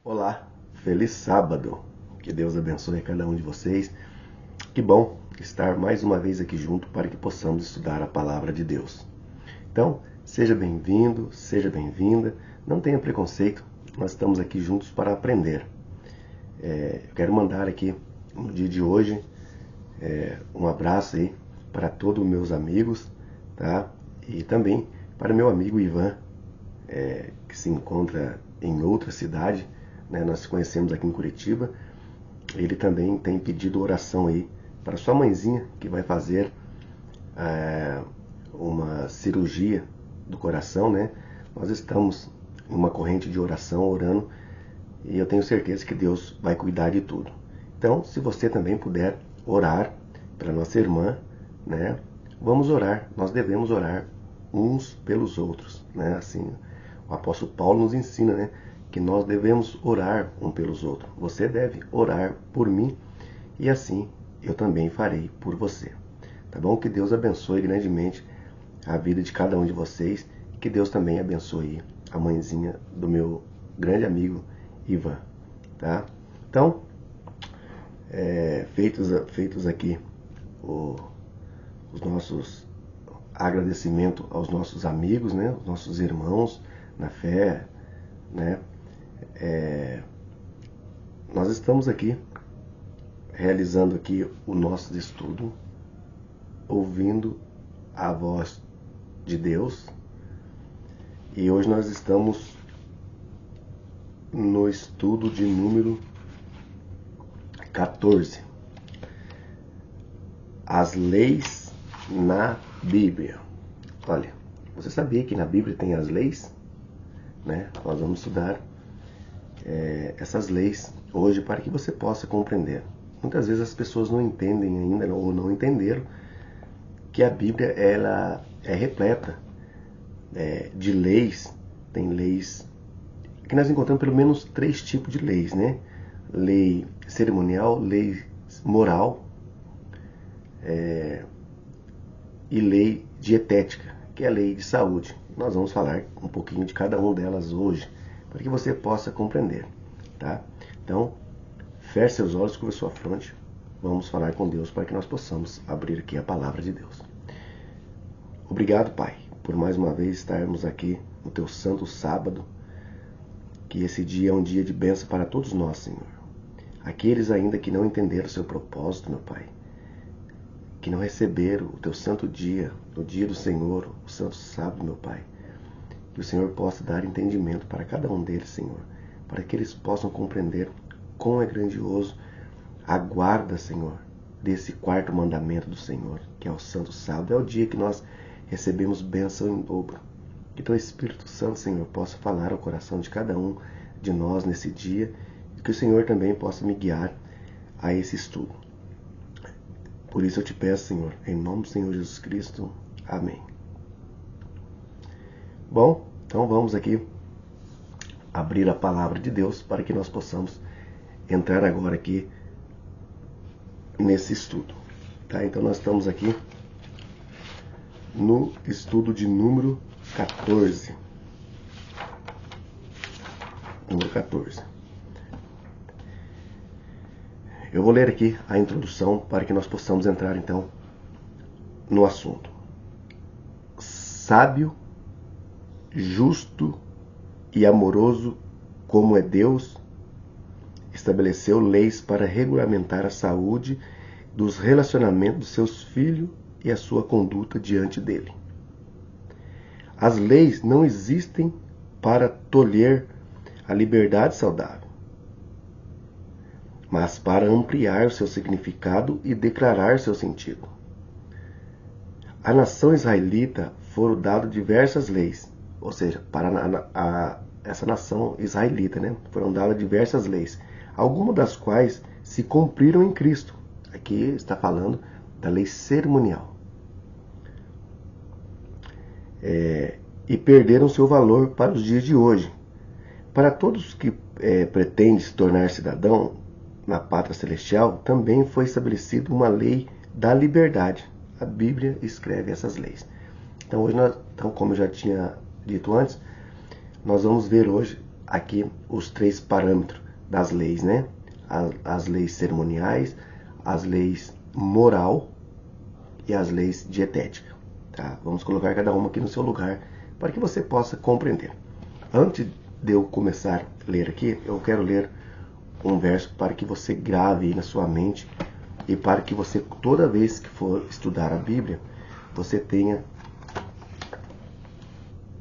Olá, feliz sábado. Que Deus abençoe cada um de vocês. Que bom estar mais uma vez aqui junto para que possamos estudar a palavra de Deus. Então, seja bem-vindo, seja bem-vinda. Não tenha preconceito, nós estamos aqui juntos para aprender. Eu quero mandar aqui, no dia de hoje, um abraço aí para todos os meus amigos, tá? E também para meu amigo Ivan, que se encontra em outra cidade, né? Nós nos conhecemos aqui em Curitiba. Ele também tem pedido oração aí para sua mãezinha, que vai fazer uma cirurgia do coração, né? Nós estamos em uma corrente de oração, orando, e eu tenho certeza que Deus vai cuidar de tudo. Então, se você também puder orar para nossa irmã, né? Vamos orar, nós devemos orar uns pelos outros, né? Assim, o apóstolo Paulo nos ensina, né? Que nós devemos orar um pelos outros. Você deve orar por mim e assim eu também farei por você. Tá bom? Que Deus abençoe grandemente a vida de cada um de vocês e que Deus também abençoe a mãezinha do meu grande amigo Ivan. Tá? Então, feitos aqui os nossos agradecimentos aos nossos amigos, né? Os nossos irmãos na fé, né? Nós estamos aqui realizando aqui o nosso estudo, ouvindo a voz de Deus, e hoje nós estamos no estudo de número 14, as leis na Bíblia. Olha, você sabia que na Bíblia tem as leis? Né? Nós vamos estudar essas leis hoje para que você possa compreender. Muitas vezes as pessoas não entendem ainda ou não entenderam que a Bíblia ela é repleta de leis. Tem leis que nós encontramos pelo menos 3 tipos de leis, né? Lei cerimonial, lei moral e lei dietética, que é a lei de saúde. Nós vamos falar um pouquinho de cada uma delas hoje, para que você possa compreender, tá? Então, feche seus olhos, curva sua fronte. Vamos falar com Deus para que nós possamos abrir aqui a palavra de Deus. Obrigado, Pai, por mais uma vez estarmos aqui no Teu santo sábado, que esse dia é um dia de bênção para todos nós, Senhor. Aqueles ainda que não entenderam o Seu propósito, meu Pai, que não receberam o Teu santo dia, o dia do Senhor, o santo sábado, meu Pai, que o Senhor possa dar entendimento para cada um deles, Senhor, para que eles possam compreender quão é grandioso a guarda, Senhor, desse 4º mandamento do Senhor, que é o santo sábado. É o dia que nós recebemos bênção em dobro. Que Teu Espírito Santo, Senhor, possa falar ao coração de cada um de nós nesse dia, e que o Senhor também possa me guiar a esse estudo. Por isso eu te peço, Senhor, em nome do Senhor Jesus Cristo. Amém. Bom, então vamos aqui abrir a palavra de Deus para que nós possamos entrar agora aqui nesse estudo. Tá? Então nós estamos aqui no estudo de número 14. Número 14. Eu vou ler aqui a introdução para que nós possamos entrar então no assunto. Sábio, justo e amoroso como é Deus, estabeleceu leis para regulamentar a saúde dos relacionamentos dos seus filhos e a sua conduta diante dele. As leis não existem para tolher a liberdade saudável, mas para ampliar o seu significado e declarar seu sentido. À nação israelita foram dadas diversas leis, ou seja, para essa nação israelita, né, foram dadas diversas leis, algumas das quais se cumpriram em Cristo. Aqui está falando da lei cerimonial. E perderam seu valor para os dias de hoje. Para todos que pretendem se tornar cidadão na pátria celestial, também foi estabelecida uma lei da liberdade. A Bíblia escreve essas leis. Então, hoje como eu já tinha dito antes, nós vamos ver hoje aqui os 3 parâmetros das leis, né? As leis cerimoniais, as leis moral e as leis dietéticas. Tá? Vamos colocar cada uma aqui no seu lugar para que você possa compreender. Antes de eu começar a ler aqui, eu quero ler um verso para que você grave aí na sua mente e para que você, toda vez que for estudar a Bíblia, você tenha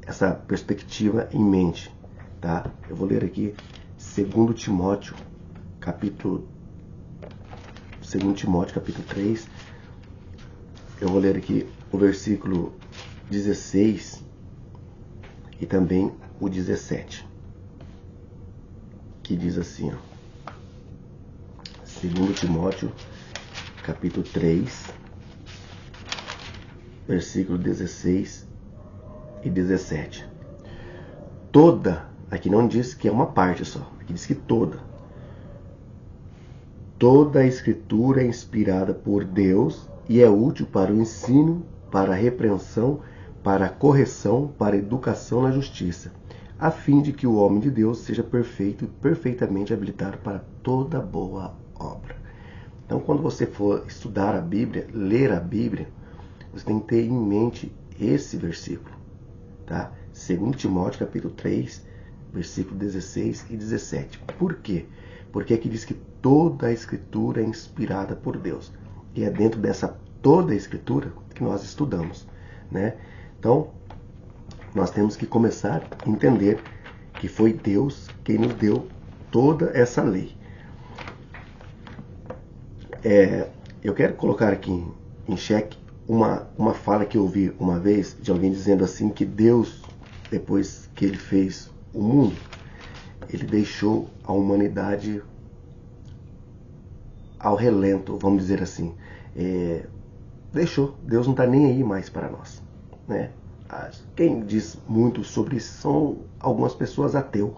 essa perspectiva em mente. Tá? Eu vou ler aqui 2 Timóteo, capítulo 3. Eu vou ler aqui o versículo 16 e também o 17, que diz assim, ó, 2 Timóteo, capítulo 3, versículo 16 e 17. Toda, aqui não diz que é uma parte só, aqui diz que toda a Escritura é inspirada por Deus e é útil para o ensino, para a repreensão, para a correção, para a educação na justiça, a fim de que o homem de Deus seja perfeito e perfeitamente habilitado para toda boa obra. Então, quando você for estudar a Bíblia, ler a Bíblia, você tem que ter em mente esse versículo, tá? 2 Timóteo, capítulo 3, versículo 16 e 17. Por quê? Porque aqui diz que toda a Escritura é inspirada por Deus. E é dentro dessa toda a Escritura que nós estudamos, né? Então, nós temos que começar a entender que foi Deus quem nos deu toda essa lei. Eu quero colocar aqui em xeque uma fala que eu ouvi uma vez de alguém dizendo assim que Deus, depois que ele fez o mundo, ele deixou a humanidade ao relento, vamos dizer assim. Deixou, Deus não está nem aí mais para nós, né? Quem diz muito sobre isso são algumas pessoas ateus.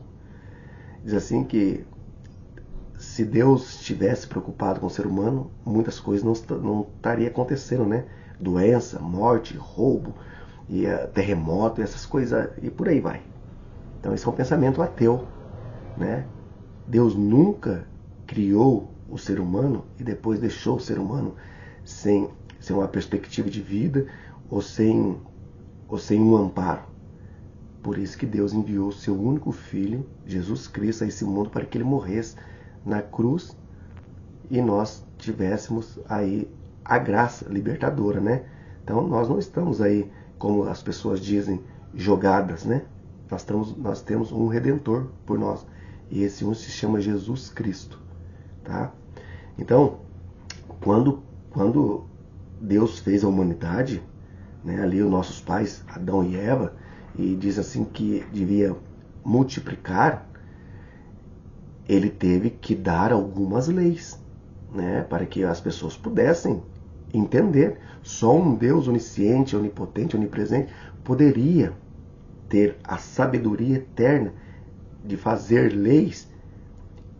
Diz assim que se Deus estivesse preocupado com o ser humano, muitas coisas não estaria acontecendo, né? Doença, morte, roubo, e terremoto, essas coisas, e por aí vai. Então esse é um pensamento ateu, né? Deus nunca criou o ser humano e depois deixou o ser humano sem uma perspectiva de vida ou sem um amparo. Por isso que Deus enviou o seu único filho, Jesus Cristo, a esse mundo para que ele morresse na cruz e nós tivéssemos aí a graça libertadora, né? Então nós não estamos aí, como as pessoas dizem, jogadas, né? Nós temos um Redentor por nós. E esse um se chama Jesus Cristo, tá? Então, quando Deus fez a humanidade, né, ali os nossos pais, Adão e Eva, e diz assim que devia multiplicar, ele teve que dar algumas leis, né, para que as pessoas pudessem entender. Só um Deus onisciente, onipotente, onipresente poderia ter a sabedoria eterna de fazer leis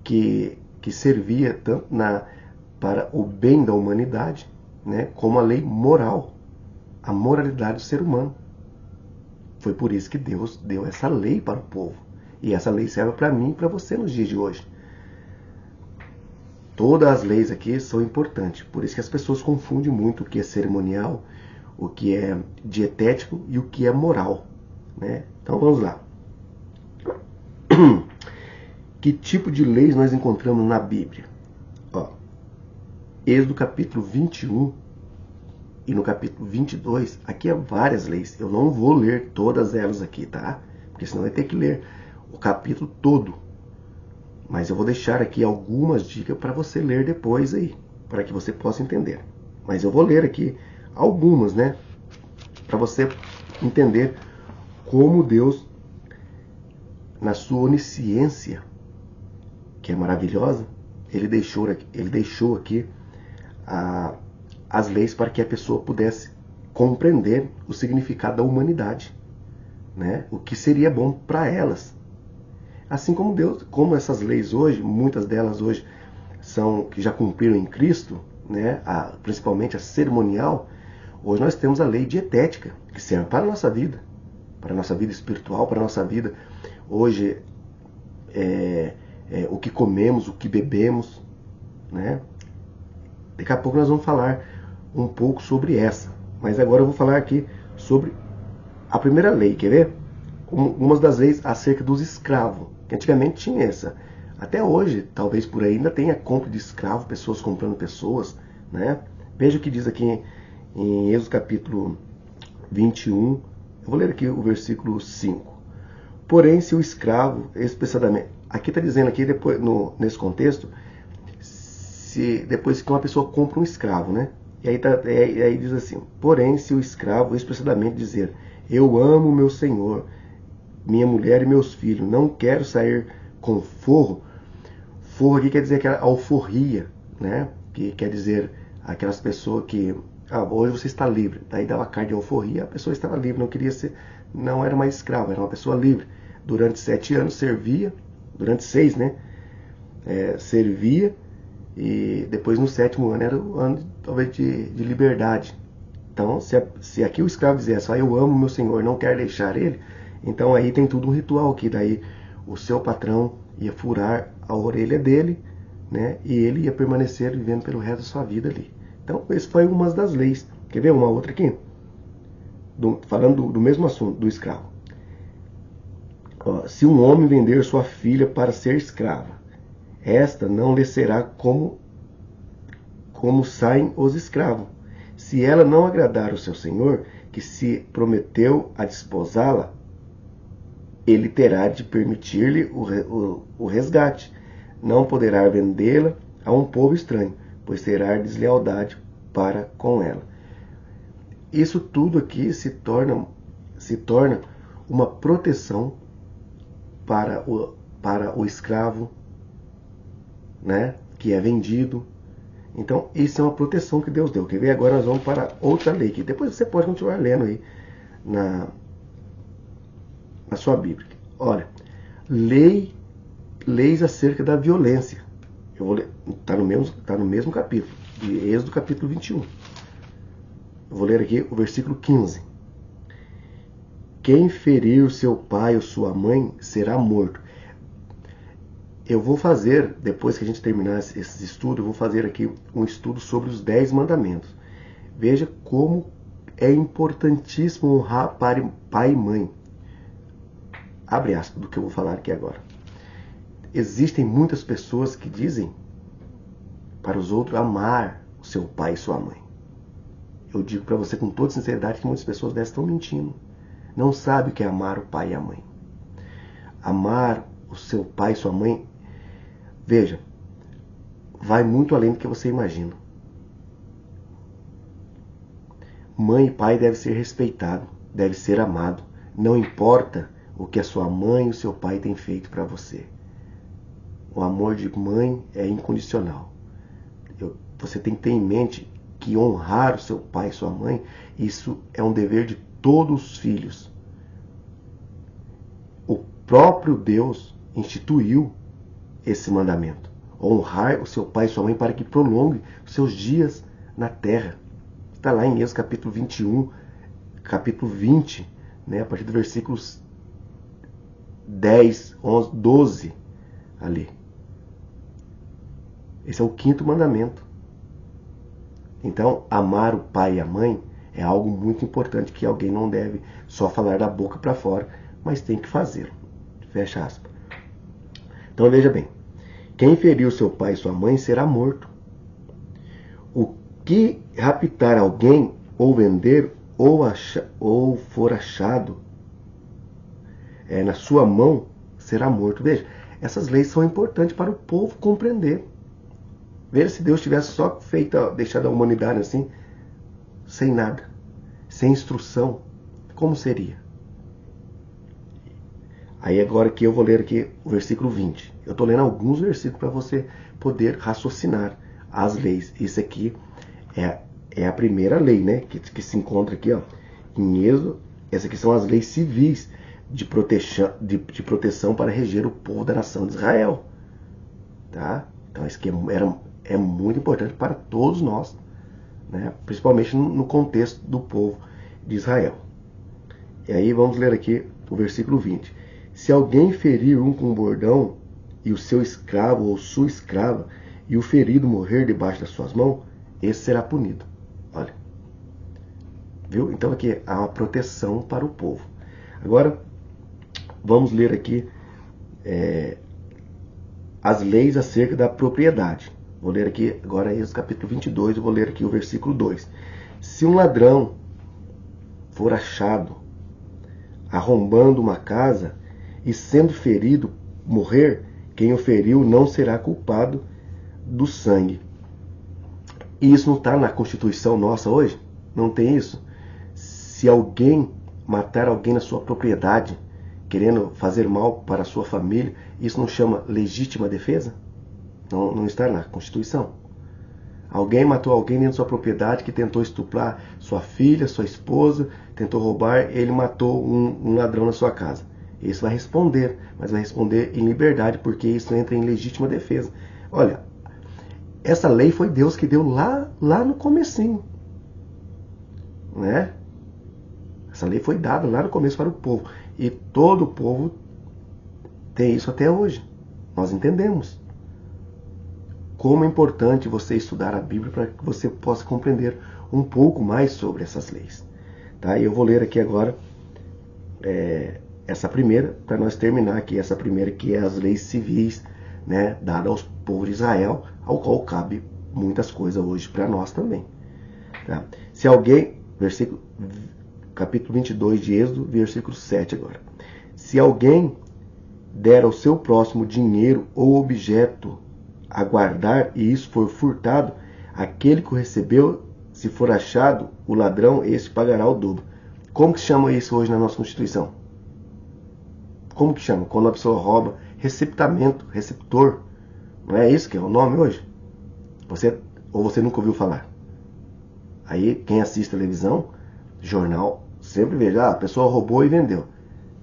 que servia tanto para o bem da humanidade, né, como a lei moral, a moralidade do ser humano. Foi por isso que Deus deu essa lei para o povo. E essa lei serve para mim e para você nos dias de hoje. Todas as leis aqui são importantes. Por isso que as pessoas confundem muito o que é cerimonial, o que é dietético e o que é moral, né? Então vamos lá. Que tipo de leis nós encontramos na Bíblia? Ó, Êxodo capítulo 21 e no capítulo 22, aqui há várias leis. Eu não vou ler todas elas aqui, tá? Porque senão vai ter que ler o capítulo todo. Mas eu vou deixar aqui algumas dicas para você ler depois aí, para que você possa entender. Mas eu vou ler aqui algumas, né? Para você entender como Deus, na sua onisciência, que é maravilhosa, ele deixou aqui as leis para que a pessoa pudesse compreender o significado da humanidade, né? O que seria bom para elas. Assim como Deus, como essas leis hoje, muitas delas hoje são que já cumpriram em Cristo, né? Principalmente a cerimonial. Hoje nós temos a lei dietética, que serve para a nossa vida espiritual, para a nossa vida. Hoje o que comemos, o que bebemos, né? Daqui a pouco nós vamos falar um pouco sobre essa, mas agora eu vou falar aqui sobre a primeira lei, quer ver? Uma das leis acerca dos escravos, que antigamente tinha essa. Até hoje, talvez por aí ainda tenha compra de escravo, pessoas comprando pessoas, né? Veja o que diz aqui em Êxodo capítulo 21, eu vou ler aqui o versículo 5. Porém, se o escravo, especialmente, aqui está dizendo aqui, depois, nesse contexto, depois que uma pessoa compra um escravo, né? E aí diz assim, porém, se o escravo expressamente dizer, eu amo meu senhor, minha mulher e meus filhos, não quero sair com forro. Forro aqui quer dizer aquela alforria, né? Que quer dizer aquelas pessoas que, hoje você está livre. Daí dava carta de alforria, a pessoa estava livre, não era mais escrava, era uma pessoa livre. Durante 7 anos servia, durante 6, né? Servia, e depois no 7º ano era o ano talvez de liberdade. Então, se aqui o escravo dissesse, eu amo meu senhor, não quero deixar ele, então aí tem tudo um ritual que daí o seu patrão ia furar a orelha dele, né? E ele ia permanecer vivendo pelo resto da sua vida ali. Então, esse foi uma das leis. Quer ver uma outra aqui? Falando do mesmo assunto, do escravo. Se um homem vender sua filha para ser escrava, esta não lhe será como saem os escravos. Se ela não agradar o seu senhor, que se prometeu a desposá-la, ele terá de permitir-lhe o resgate. Não poderá vendê-la a um povo estranho, pois terá deslealdade para com ela. Isso tudo aqui se torna uma proteção para o escravo, né, que é vendido. Então, isso é uma proteção que Deus deu. Quer ver? Agora nós vamos para outra lei, que depois você pode continuar lendo aí na sua Bíblia. Olha, leis acerca da violência. Eu vou ler, está no mesmo capítulo, de Êxodo capítulo 21. Eu vou ler aqui o versículo 15. Quem ferir seu pai ou sua mãe será morto. Eu vou fazer, depois que a gente terminar esse estudo, eu vou fazer aqui um estudo sobre os 10 mandamentos. Veja como é importantíssimo honrar pai e mãe. Abre aspas do que eu vou falar aqui agora. Existem muitas pessoas que dizem para os outros amar o seu pai e sua mãe. Eu digo para você com toda sinceridade que muitas pessoas dessas estão mentindo. Não sabem o que é amar o pai e a mãe. Amar o seu pai e sua mãe, veja, vai muito além do que você imagina. Mãe e pai devem ser respeitados, devem ser amados. Não importa o que a sua mãe e o seu pai têm feito para você. O amor de mãe é incondicional. Você tem que ter em mente que honrar o seu pai e sua mãe, isso é um dever de todos os filhos. O próprio Deus instituiu esse mandamento. Honrar o seu pai e sua mãe para que prolongue os seus dias na terra. Está lá em Êxodo capítulo 21, capítulo 20, né, a partir do versículos 10, 11, 12 ali. Esse é o 5º mandamento. Então, amar o pai e a mãe é algo muito importante que alguém não deve só falar da boca para fora, mas tem que fazer. Fecha aspas. Então, veja bem. Quem feriu seu pai e sua mãe será morto. O que raptar alguém, ou vender, ou for achado na sua mão, será morto. Veja, essas leis são importantes para o povo compreender. Veja, se Deus tivesse só deixado a humanidade assim, sem nada, sem instrução, como seria? Aí agora que eu vou ler aqui o versículo 20. Eu estou lendo alguns versículos para você poder raciocinar as leis. Isso aqui é a primeira lei, né? Que se encontra aqui, ó, em Êxodo. Essas aqui são as leis civis de proteção para reger o povo da nação de Israel. Tá? Então isso aqui é muito importante para todos nós, né? Principalmente no contexto do povo de Israel. E aí vamos ler aqui o versículo 20. Se alguém ferir um com bordão, e o seu escravo ou sua escrava, e o ferido morrer debaixo das suas mãos, esse será punido. Olha. Viu? Então aqui há uma proteção para o povo. Agora, vamos ler aqui as leis acerca da propriedade. Vou ler aqui agora Êxodo capítulo 22, eu vou ler aqui o versículo 2. Se um ladrão for achado arrombando uma casa e sendo ferido morrer, quem o feriu não será culpado do sangue. E isso não está na Constituição nossa hoje? Não tem isso? Se alguém matar alguém na sua propriedade, querendo fazer mal para a sua família, isso não chama legítima defesa? Não está na Constituição. Alguém matou alguém dentro da sua propriedade que tentou estuprar sua filha, sua esposa, tentou roubar, ele matou um ladrão na sua casa. Isso vai responder, mas vai responder em liberdade, porque isso entra em legítima defesa. Olha, essa lei foi Deus que deu lá no comecinho, né? Essa lei foi dada lá no começo para o povo. E todo o povo tem isso até hoje. Nós entendemos como é importante você estudar a Bíblia para que você possa compreender um pouco mais sobre essas leis. Tá? E eu vou ler aqui agora essa primeira, para nós terminar aqui essa primeira, que é as leis civis, né, dadas aos povos de Israel, ao qual cabe muitas coisas hoje para nós também. Tá? Se alguém, capítulo 22 de Êxodo, versículo 7 agora. Se alguém der ao seu próximo dinheiro ou objeto a guardar e isso for furtado, aquele que o recebeu, se for achado o ladrão, esse pagará o dobro. Como que chama isso hoje na nossa Constituição? Como que chama? Quando a pessoa rouba, receptamento, receptor. Não é isso que é o nome hoje? Ou você nunca ouviu falar? Aí quem assiste televisão, jornal, sempre veja, a pessoa roubou e vendeu.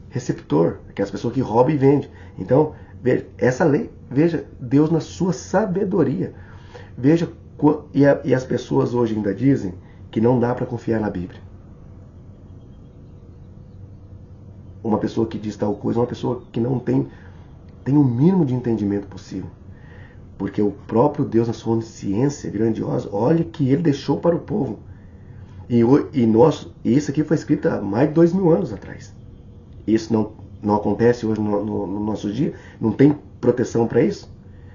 Receptor, aquelas pessoas que roubam e vendem. Então, veja, essa lei, veja, Deus na sua sabedoria. Veja, e as pessoas hoje ainda dizem que não dá para confiar na Bíblia. Uma pessoa que diz tal coisa é uma pessoa que não tem o mínimo de entendimento possível. Porque o próprio Deus, na sua onisciência grandiosa, olha que Ele deixou para o povo. E isso aqui foi escrito há mais de 2000 anos atrás. Isso não acontece hoje no nosso dia? Não tem proteção para isso?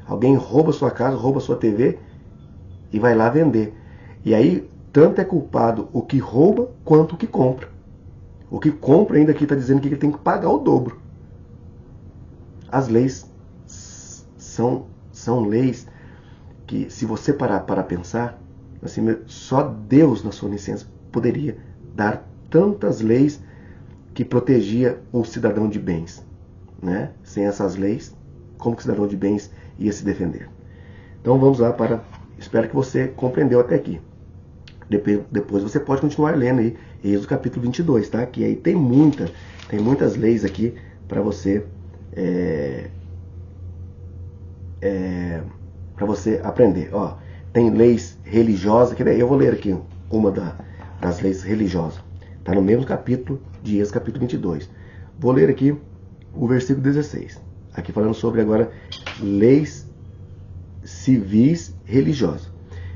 Alguém rouba sua casa, rouba sua TV e vai lá vender. E aí, tanto é culpado o que rouba quanto o que compra. O que compra ainda aqui está dizendo que ele tem que pagar o dobro. As leis são leis que, se você parar para pensar, assim, só Deus, na sua onisciência, poderia dar tantas leis que protegia o cidadão de bens, né? Sem essas leis, como que o cidadão de bens ia se defender? Então vamos lá espero que você compreendeu até aqui. Depois você pode continuar lendo aí Êxodo capítulo 22, tá? Que aí tem muitas leis aqui para você para você aprender. Ó, tem leis religiosas, que eu vou ler aqui uma das leis religiosas. Está no mesmo capítulo de Êxodo capítulo 22. Vou ler aqui o versículo 16. Aqui falando sobre agora leis civis religiosas.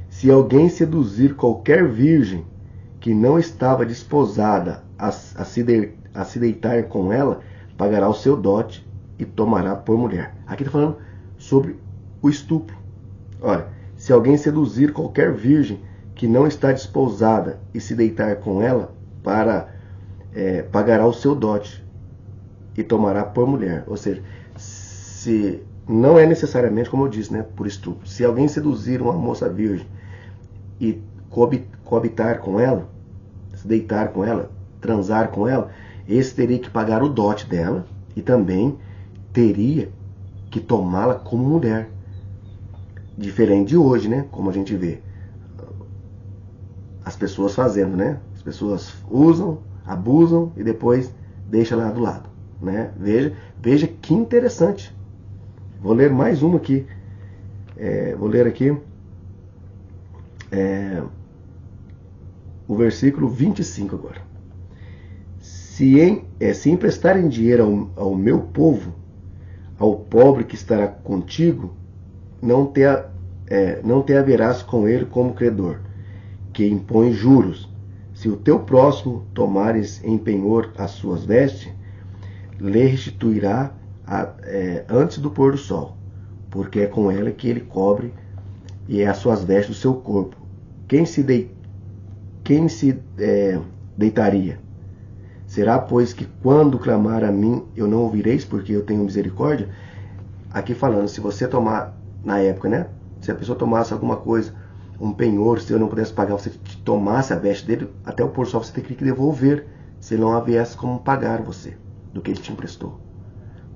Se alguém seduzir qualquer virgem que não estava desposada a se deitar com ela, pagará o seu dote e tomará por mulher. Aqui está falando sobre o estupro. Olha, se alguém seduzir qualquer virgem que não está desposada e se deitar com ela, pagará o seu dote e tomará por mulher. Ou seja, se não é necessariamente, como eu disse, né, por estupro. Se alguém seduzir uma moça virgem e coabitar com ela, se deitar com ela, transar com ela, esse teria que pagar o dote dela e também teria que tomá-la como mulher. Diferente de hoje, né? Como a gente vê as pessoas fazendo, né? As pessoas usam, abusam e depois deixam lá do lado, né? Veja que interessante. Vou ler mais uma aqui. Vou ler aqui o versículo 25 agora. Se emprestarem dinheiro ao meu povo, ao pobre que estará contigo, não te haverás com ele como credor, que impõe juros. Se o teu próximo tomares em penhor as suas vestes, lhe restituirá antes do pôr do sol, porque é com ela que ele cobre e é as suas vestes do seu corpo. Quem se deitaria? Será, pois, que quando clamar a mim, eu não ouvireis, porque eu tenho misericórdia? Aqui falando, se você tomar, na época, né? Se a pessoa tomasse alguma coisa, um penhor, se eu não pudesse pagar, você tomasse a veste dele, até o pôr do sol você teria que devolver, se não houvesse como pagar você do que ele te emprestou.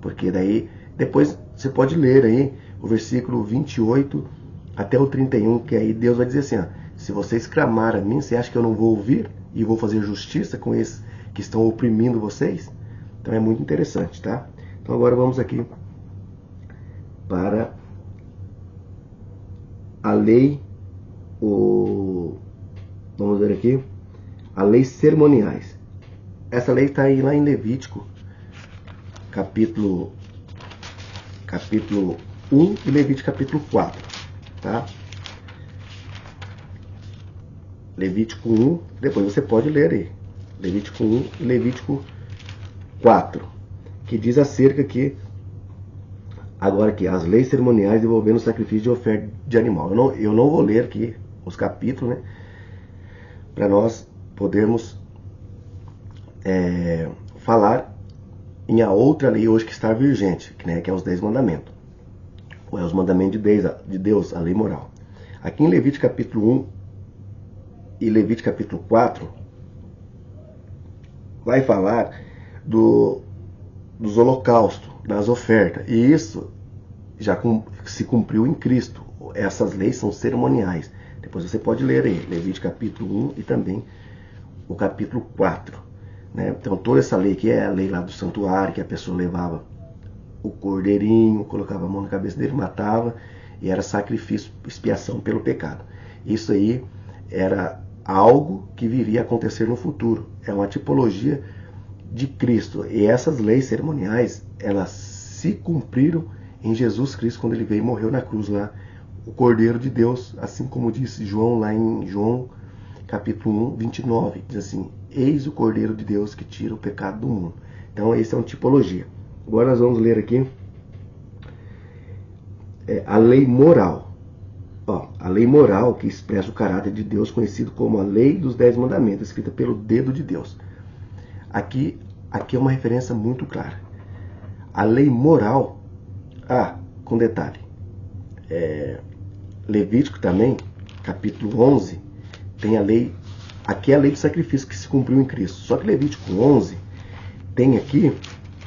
Porque daí, depois você pode ler aí o versículo 28 até o 31, que aí Deus vai dizer assim, ó, se vocês clamar a mim, você acha que eu não vou ouvir e vou fazer justiça com esses que estão oprimindo vocês? Então é muito interessante, tá? Então agora vamos aqui para a lei, vamos ver aqui, a lei cerimoniais. Essa lei está aí lá em Levítico, capítulo 1 e Levítico capítulo 4, tá? Levítico 1, depois você pode ler aí, Levítico 1 e Levítico 4, que diz acerca que, agora aqui, as leis cerimoniais envolvendo o sacrifício de oferta de animal. Eu não vou ler aqui os capítulos, né, para nós podermos falar em a outra lei hoje que está vigente, né, que é os 10 mandamentos, ou é os mandamentos de Deus, a lei moral. Aqui em Levítico capítulo 1 e Levítico capítulo 4 vai falar dos holocaustos, das ofertas, e isso já se cumpriu em Cristo. Essas leis são cerimoniais. Depois você pode ler aí Levítico capítulo 1 e também o capítulo 4, né? Então toda essa lei que é a lei lá do santuário, que a pessoa levava o cordeirinho, colocava a mão na cabeça dele, matava, e era sacrifício, expiação pelo pecado. Isso aí era algo que viria a acontecer no futuro. É uma tipologia de Cristo. E essas leis cerimoniais, elas se cumpriram em Jesus Cristo, quando ele veio e morreu na cruz lá, o Cordeiro de Deus, assim como disse João lá em João capítulo 1, 29, diz assim, eis o Cordeiro de Deus que tira o pecado do mundo. Então essa é uma tipologia. Agora nós vamos ler aqui a lei moral. A lei moral que expressa o caráter de Deus, conhecido como a lei dos 10 mandamentos, escrita pelo dedo de Deus. Aqui é uma referência muito clara. A lei moral, com detalhe, Levítico também, capítulo 11, tem a lei, aqui é a lei do sacrifício que se cumpriu em Cristo. Só que Levítico 11 tem aqui,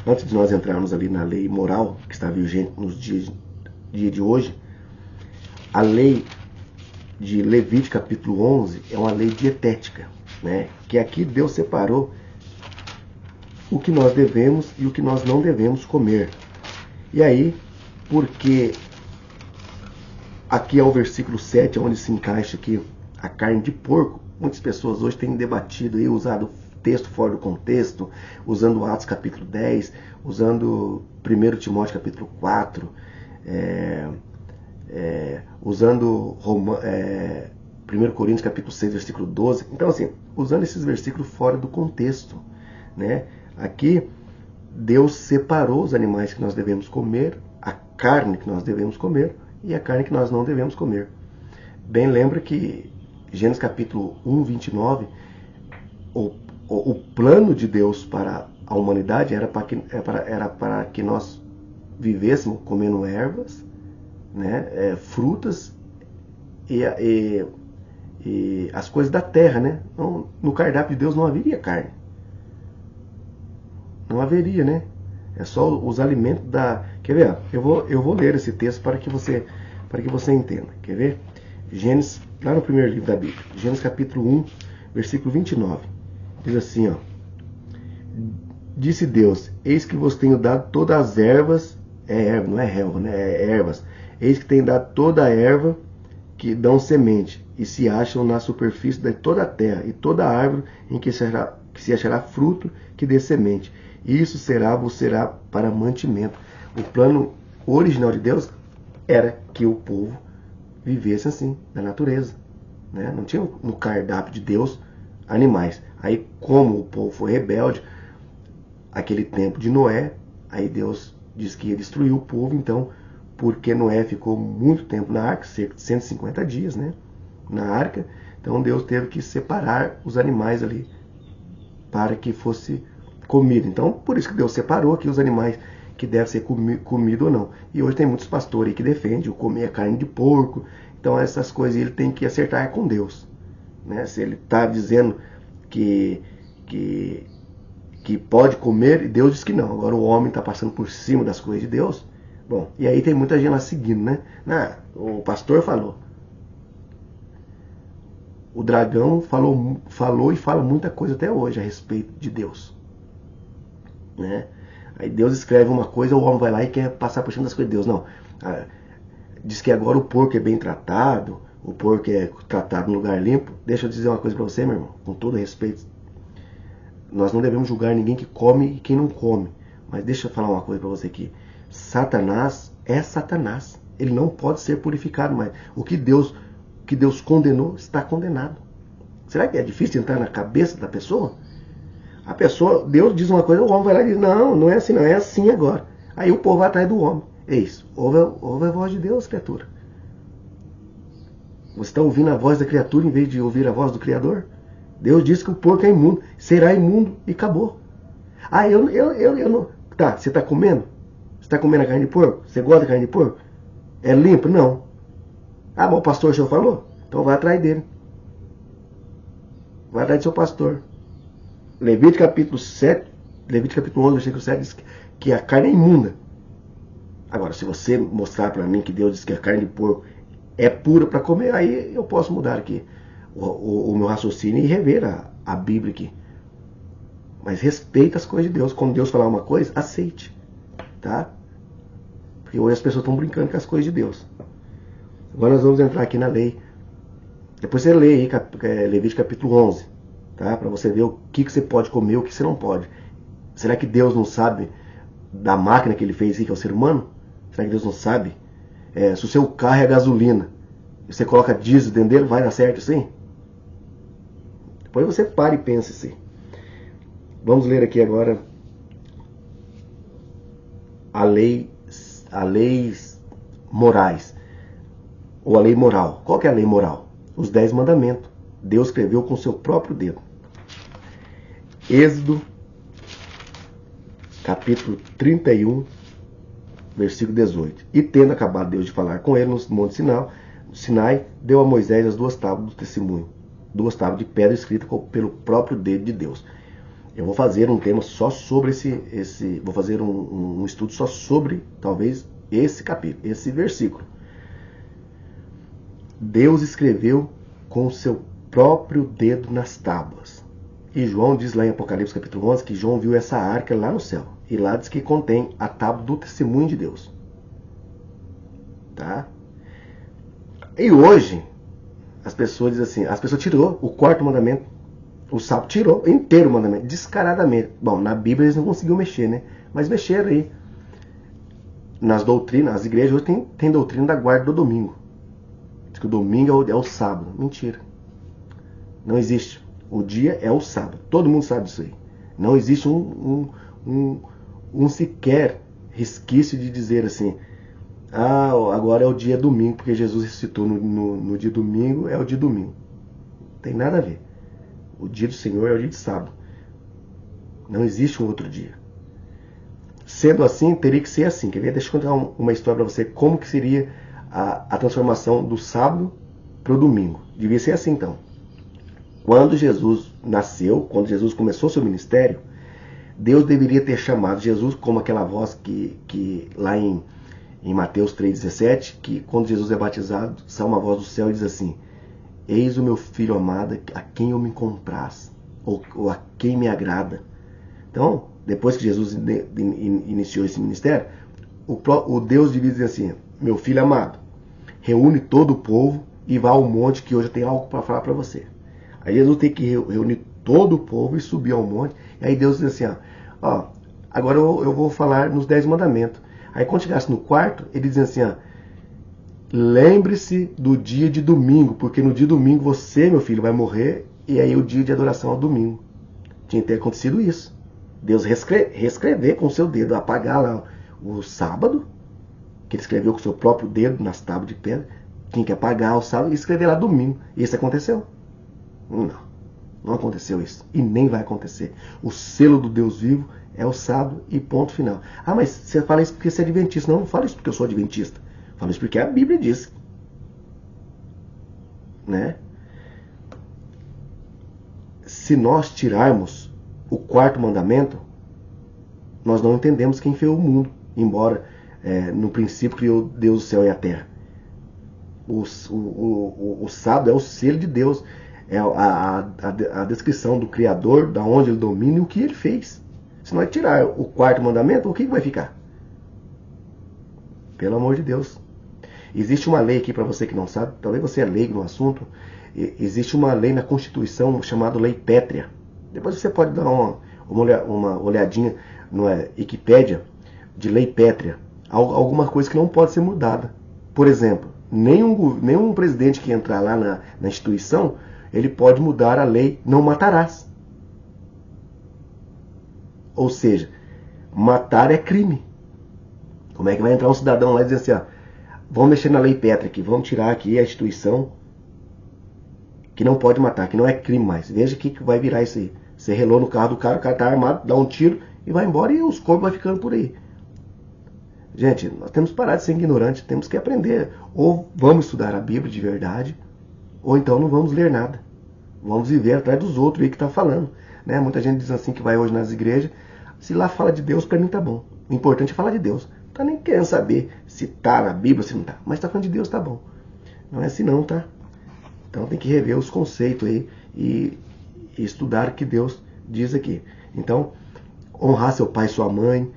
antes de nós entrarmos ali na lei moral, que está vigente nos dias de hoje, a lei de Levítico capítulo 11 é uma lei dietética, né? Que aqui Deus separou o que nós devemos e o que nós não devemos comer. E aí, porque aqui é o versículo 7, onde se encaixa aqui a carne de porco, muitas pessoas hoje têm debatido e usado texto fora do contexto, usando Atos capítulo 10, usando 1 Timóteo capítulo 4, usando 1 Coríntios capítulo 6, versículo 12. Então, assim, usando esses versículos fora do contexto, né? Aqui, Deus separou os animais que nós devemos comer, a carne que nós devemos comer e a carne que nós não devemos comer. Bem, lembra que Gênesis capítulo 1, 29, o plano de Deus para a humanidade era para que nós vivêssemos comendo ervas, né, frutas e as coisas da terra, né? Então, no cardápio de Deus não haveria carne. Não haveria, né? É só os alimentos da... Quer ver? Eu vou ler esse texto para que você entenda. Quer ver? Gênesis, lá no primeiro livro da Bíblia, Gênesis capítulo 1, versículo 29. Diz assim, disse Deus, eis que vos tenho dado todas as ervas, erva, não é relva, né? É ervas. Eis que tenho dado toda a erva que dão semente, e se acham na superfície de toda a terra, e toda a árvore em que se achará fruto que dê semente. E isso vos será para mantimento. O plano original de Deus era que o povo vivesse assim, da natureza, né? Não tinha no cardápio de Deus animais. Aí, como o povo foi rebelde, aquele tempo de Noé, aí Deus disse que ia destruir o povo. Então, porque Noé ficou muito tempo na arca, cerca de 150 dias, né, na arca, então Deus teve que separar os animais ali para que fosse comido. Então, por isso que Deus separou aqui os animais que devem ser comido ou não. E hoje tem muitos pastores aí que defendem o comer a carne de porco. Então, essas coisas ele tem que acertar com Deus, né? Se ele está dizendo que pode comer, e Deus diz que não. Agora o homem está passando por cima das coisas de Deus. Bom, e aí tem muita gente lá seguindo, né? O pastor falou. O dragão falou e fala muita coisa até hoje a respeito de Deus, né? Aí Deus escreve uma coisa, o homem vai lá e quer passar por cima das coisas de Deus. Não. Diz que agora o porco é bem tratado, o porco é tratado em lugar limpo. Deixa eu dizer uma coisa para você, meu irmão, com todo respeito. Nós não devemos julgar ninguém que come e quem não come. Mas deixa eu falar uma coisa para você aqui. Satanás é Satanás. Ele não pode ser purificado mais. O que Deus condenou está condenado. Será que é difícil entrar na cabeça da pessoa? A pessoa, Deus diz uma coisa, o homem vai lá e diz, não, não é assim, não é assim agora. Aí o povo vai atrás do homem. É isso. Ouve a voz de Deus, criatura. Você está ouvindo a voz da criatura em vez de ouvir a voz do Criador? Deus disse que o porco é imundo, será imundo e acabou. Eu não. Tá, você está comendo? Você está comendo a carne de porco? Você gosta da carne de porco? É limpo? Não. Ah, mas o pastor já falou? Então vai atrás dele. Vai atrás do seu pastor. Levítico capítulo 7, Levítico capítulo 11, versículo 7 diz que a carne é imunda. Agora, se você mostrar para mim que Deus diz que a carne de porco é pura para comer, aí eu posso mudar aqui o meu raciocínio e rever a Bíblia aqui. Mas respeita as coisas de Deus. Quando Deus falar uma coisa, aceite. Tá? Porque hoje as pessoas estão brincando com as coisas de Deus. Agora nós vamos entrar aqui na lei. Depois você lê aí Levítico capítulo 11. Tá? Para você ver o que você pode comer e o que você não pode. Será que Deus não sabe da máquina que ele fez aqui, que é o ser humano? Será que Deus não sabe? Se o seu carro é gasolina e você coloca diesel dentro dele, vai dar certo assim? Depois você para e pensa assim. Vamos ler aqui agora a leis morais. Ou a lei moral. Qual que é a lei moral? Os 10 mandamentos. Deus escreveu com seu próprio dedo. Êxodo, capítulo 31, versículo 18. E tendo acabado Deus de falar com ele no monte Sinai, deu a Moisés as 2 tábuas do testemunho. 2 tábuas de pedra escritas pelo próprio dedo de Deus. Eu vou fazer um tema só sobre vou fazer um estudo só sobre, talvez, esse capítulo, esse versículo. Deus escreveu com o seu próprio dedo nas tábuas. E João diz lá em Apocalipse capítulo 11 que João viu essa arca lá no céu. E lá diz que contém a tábua do testemunho de Deus. Tá? E hoje, as pessoas dizem assim, as pessoas tirou o 4º mandamento. O sábado tirou inteiro o mandamento, descaradamente. Bom, na Bíblia eles não conseguiam mexer, né? Mas mexeram aí. Nas doutrinas, as igrejas hoje tem doutrina da guarda do domingo. Diz que o domingo é o sábado. Mentira. Não existe. O dia é o sábado. Todo mundo sabe disso aí. Não existe um sequer resquício de dizer assim, agora é o dia domingo, porque Jesus ressuscitou no dia domingo, é o dia domingo. Não tem nada a ver. O dia do Senhor é o dia de sábado. Não existe um outro dia. Sendo assim, teria que ser assim. Quer ver? Deixa eu contar uma história para você. Como que seria a transformação do sábado para o domingo. Devia ser assim, então. Quando Jesus nasceu, quando Jesus começou seu ministério, Deus deveria ter chamado Jesus como aquela voz que lá em Mateus 3,17, que quando Jesus é batizado, sai uma voz do céu e diz assim, eis o meu filho amado, a quem eu me compraz, ou a quem me agrada. Então, depois que Jesus iniciou esse ministério, o Deus devia dizer assim, meu filho amado, reúne todo o povo e vá ao monte que hoje eu tenho algo para falar para você. Aí Jesus tem que reunir todo o povo e subir ao monte. E aí Deus diz assim, agora eu vou falar nos 10 mandamentos. Aí quando chegasse no quarto, ele dizia assim, ó, lembre-se do dia de domingo, porque no dia de domingo você, meu filho, vai morrer, e aí o dia de adoração é o domingo. Tinha que ter acontecido isso. Deus reescrever com o seu dedo, apagar lá o sábado, que ele escreveu com o seu próprio dedo nas tábuas de pedra, tinha que apagar o sábado e escrever lá domingo. Isso aconteceu? Não aconteceu isso. E nem vai acontecer. O selo do Deus vivo é o sábado e ponto final. Ah, mas você fala isso porque você é adventista. Não, não falo isso porque eu sou adventista. Falo isso porque a Bíblia diz. Né? Se nós tirarmos o quarto mandamento, nós não entendemos quem fez o mundo. Embora no princípio criou Deus o céu e a terra. O sábado é o selo de Deus. É a descrição do Criador, da onde ele domina e o que ele fez. Se nós tirar o quarto mandamento, o que vai ficar? Pelo amor de Deus. Existe uma lei aqui para você que não sabe, talvez você é leigo no assunto. Existe uma lei na Constituição chamada Lei Pétrea. Depois você pode dar uma olhadinha na Wikipédia de Lei Pétrea. Alguma coisa que não pode ser mudada. Por exemplo, nenhum presidente que entrar lá na instituição, ele pode mudar a lei não matarás. Ou seja, matar é crime. Como é que vai entrar um cidadão lá e dizer assim, ó, vamos mexer na Lei Pétrea aqui, vamos tirar aqui a instituição que não pode matar, que não é crime mais. Veja o que vai virar isso aí. Você relou no carro do cara, o cara tá armado, dá um tiro e vai embora e os corpos vão ficando por aí. Gente, nós temos que parar de ser ignorantes, temos que aprender. Ou vamos estudar a Bíblia de verdade, ou então não vamos ler nada. Vamos viver atrás dos outros aí que tá falando. Né? Muita gente diz assim que vai hoje nas igrejas, se lá fala de Deus, para mim tá bom. O importante é falar de Deus. Não tá nem querendo saber se tá na Bíblia ou se não tá. Mas tá falando de Deus, tá bom. Não é assim não, tá? Então tem que rever os conceitos aí e estudar o que Deus diz aqui. Então, honrar seu pai e sua mãe.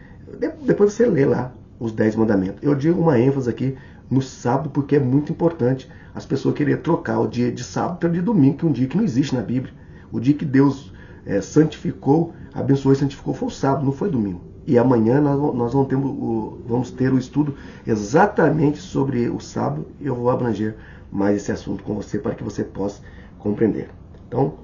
Depois você lê lá os 10 mandamentos. Eu digo uma ênfase aqui no sábado porque é muito importante as pessoas quererem trocar o dia de sábado pelo dia de domingo, que é um dia que não existe na Bíblia. O dia que Deus santificou, abençoou e santificou foi o sábado, não foi domingo. E amanhã nós vamos ter o estudo exatamente sobre o sábado. Eu vou abranger mais esse assunto com você para que você possa compreender. Então,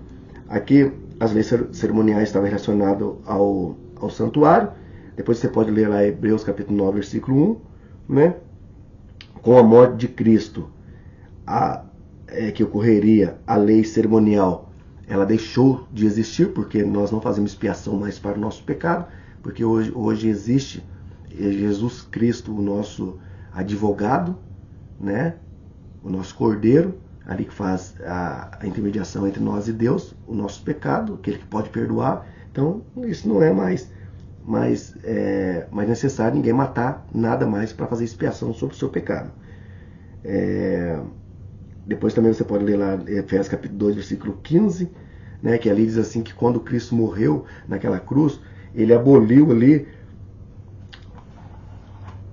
aqui as leis cerimoniais estavam relacionadas ao santuário. Depois você pode ler lá Hebreus capítulo 9, versículo 1, né? Com a morte de Cristo, que ocorreria a lei cerimonial, ela deixou de existir, porque nós não fazemos expiação mais para o nosso pecado, porque hoje existe Jesus Cristo, o nosso advogado, né? O nosso cordeiro, ali que faz a intermediação entre nós e Deus, o nosso pecado, aquele que pode perdoar. Então, isso não é mais necessário ninguém matar nada mais para fazer expiação sobre o seu pecado. Depois também você pode ler lá Efésios capítulo 2, versículo 15, né, que ali diz assim que quando Cristo morreu naquela cruz, ele aboliu ali.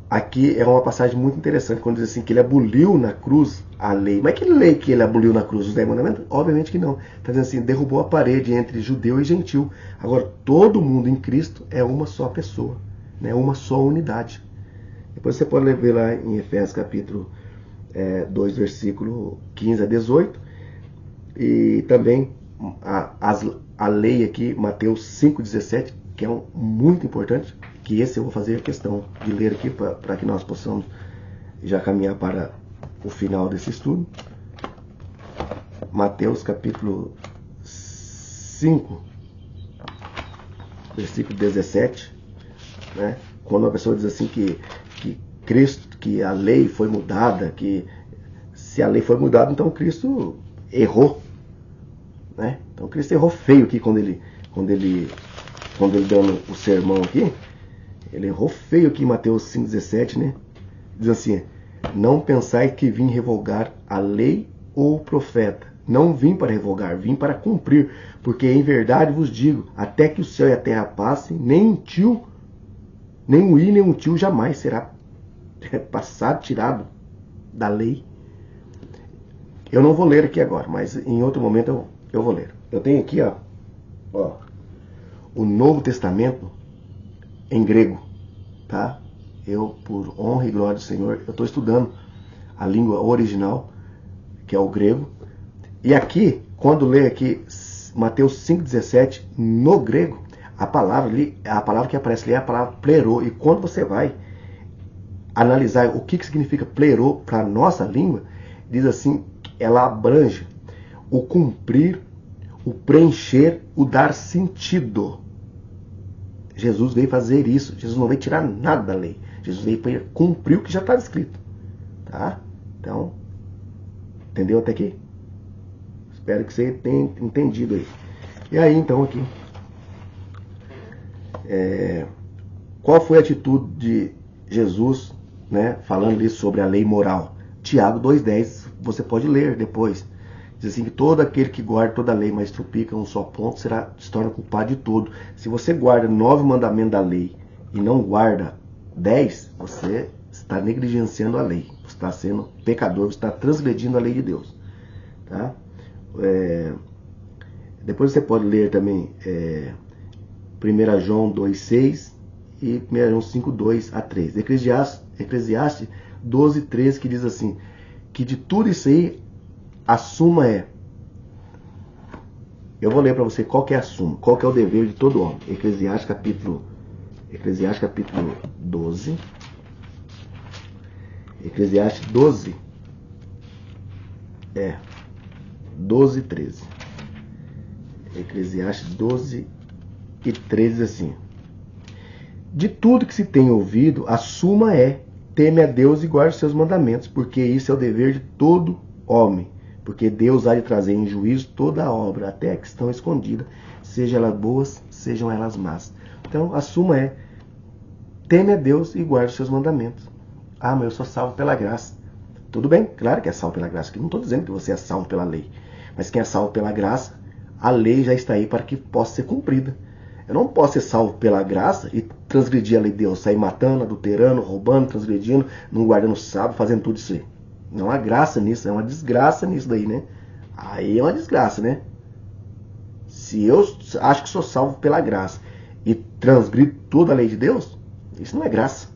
Aqui é uma passagem muito interessante, quando diz assim que ele aboliu na cruz a lei. Mas que lei que ele aboliu na cruz? Os 10 mandamentos? Obviamente que não. Está dizendo assim, derrubou a parede entre judeu e gentil. Agora, todo mundo em Cristo é uma só pessoa, né? Uma só unidade. Depois você pode ver lá em Efésios capítulo 2, versículo 15 a 18. E também a lei aqui, Mateus 5,17, que é muito importante, que esse eu vou fazer questão de ler aqui para que nós possamos já caminhar para o final desse estudo. Mateus capítulo 5, versículo 17, né? Quando uma pessoa diz assim que Cristo, que a lei foi mudada, que se a lei foi mudada, então Cristo errou, né? Então Cristo errou feio aqui quando ele deu o sermão aqui. Ele errou feio aqui em Mateus 5,17, né? Diz assim: não pensai que vim revogar a lei ou o profeta. Não vim para revogar, vim para cumprir. Porque em verdade vos digo, até que o céu e a terra passem, nem um i, nem um tio jamais será passado, tirado da lei. Eu não vou ler aqui agora, mas em outro momento eu vou ler. Eu tenho aqui, ó, o Novo Testamento em grego, tá? eu, por honra e glória do Senhor, eu estou estudando a língua original, que é o grego. E aqui, quando lê aqui Mateus 5,17, no grego, a palavra que aparece ali é a palavra plerô. E quando você vai analisar o que significa plerô para a nossa língua, diz assim, ela abrange o cumprir, o preencher, o dar sentido. Jesus veio fazer isso. Jesus não veio tirar nada da lei. Jesus veio para cumprir o que já está escrito. Tá? Então, entendeu até aqui? Espero que você tenha entendido aí. E aí, então, aqui. Qual foi a atitude de Jesus, né, falando ali sobre a lei moral? Tiago 2,10, você pode ler depois. Diz assim que todo aquele que guarda toda a lei, mas trupica um só ponto, se torna culpado de tudo. Se você guarda 9 mandamentos da lei e não guarda 10, você está negligenciando a lei. Você está sendo pecador, você está transgredindo a lei de Deus. Tá? Depois você pode ler também 1 João 2,6 e 1 João 5,2 a 3. Eclesiastes 12,13, que diz assim, que de tudo isso aí, a suma é... Eu vou ler para você qual que é a suma, qual que é o dever de todo homem. Eclesiastes capítulo 12. Eclesiastes 12. 12 e 13. Eclesiastes 12 e 13 diz assim: de tudo que se tem ouvido, a suma é: teme a Deus e guarde os seus mandamentos, porque isso é o dever de todo homem. Porque Deus há de trazer em juízo toda a obra, até a que estão escondidas, sejam elas boas, sejam elas más. Então, a suma é: teme a Deus e guarde os seus mandamentos. Ah, mas eu sou salvo pela graça. Tudo bem, claro que é salvo pela graça. Eu não estou dizendo que você é salvo pela lei. Mas quem é salvo pela graça, a lei já está aí para que possa ser cumprida. Eu não posso ser salvo pela graça e transgredir a lei de Deus, sair matando, adulterando, roubando, transgredindo, não guardando o sábado, fazendo tudo isso aí. Não há graça nisso, é uma desgraça nisso daí, né? Aí é uma desgraça, né? Se eu acho que sou salvo pela graça e transgrido toda a lei de Deus, isso não é graça.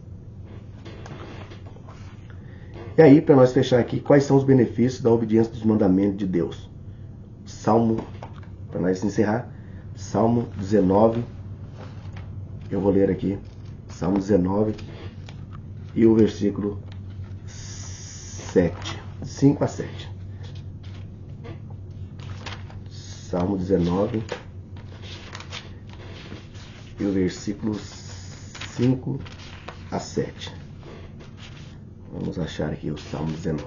E aí, para nós fechar aqui, quais são os benefícios da obediência dos mandamentos de Deus? Salmo, para nós encerrar, Salmo 19, eu vou ler aqui, Salmo 19 e o versículo 7, 5 a 7. Salmo 19 e o versículo 5 a 7. Vamos achar aqui o Salmo 19.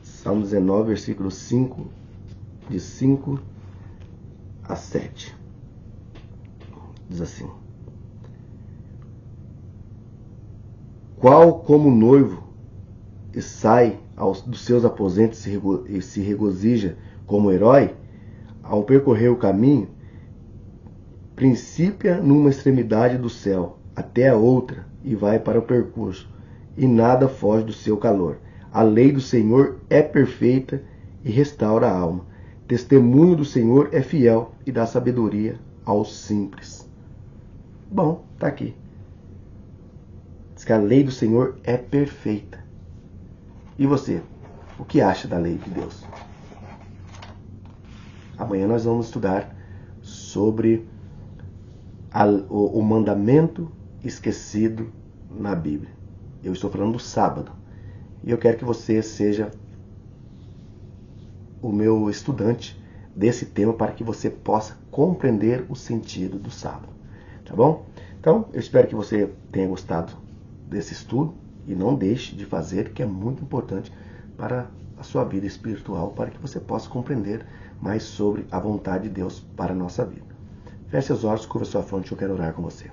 Salmo 19, versículo 5, de 5 a 7. Diz assim: qual como noivo e sai dos seus aposentos e se regozija como herói, ao percorrer o caminho, principia numa extremidade do céu até a outra e vai para o percurso, e nada foge do seu calor. A lei do Senhor é perfeita e restaura a alma. Testemunho do Senhor é fiel e dá sabedoria aos simples. Bom, tá aqui. Diz que a lei do Senhor é perfeita. E você, o que acha da lei de Deus? Amanhã nós vamos estudar sobre o mandamento esquecido na Bíblia. Eu estou falando do sábado. E eu quero que você seja o meu estudante desse tema para que você possa compreender o sentido do sábado. Tá bom? Então, eu espero que você tenha gostado desse estudo e não deixe de fazer, que é muito importante para a sua vida espiritual, para que você possa compreender mais sobre a vontade de Deus para a nossa vida. Feche seus olhos, curva sua fronte, eu quero orar com você.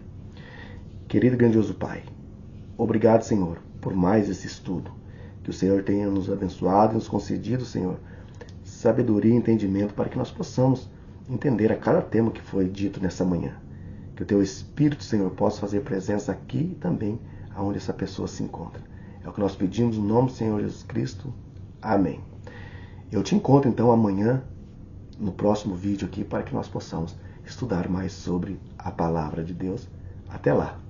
Querido e grandioso Pai, obrigado, Senhor, por mais esse estudo. Que o Senhor tenha nos abençoado e nos concedido, Senhor, sabedoria e entendimento para que nós possamos entender a cada tema que foi dito nessa manhã. Que o Teu Espírito, Senhor, possa fazer presença aqui e também aonde essa pessoa se encontra. É o que nós pedimos no nome do Senhor Jesus Cristo. Amém. Eu te encontro, então, amanhã no próximo vídeo aqui para que nós possamos estudar mais sobre a palavra de Deus. Até lá!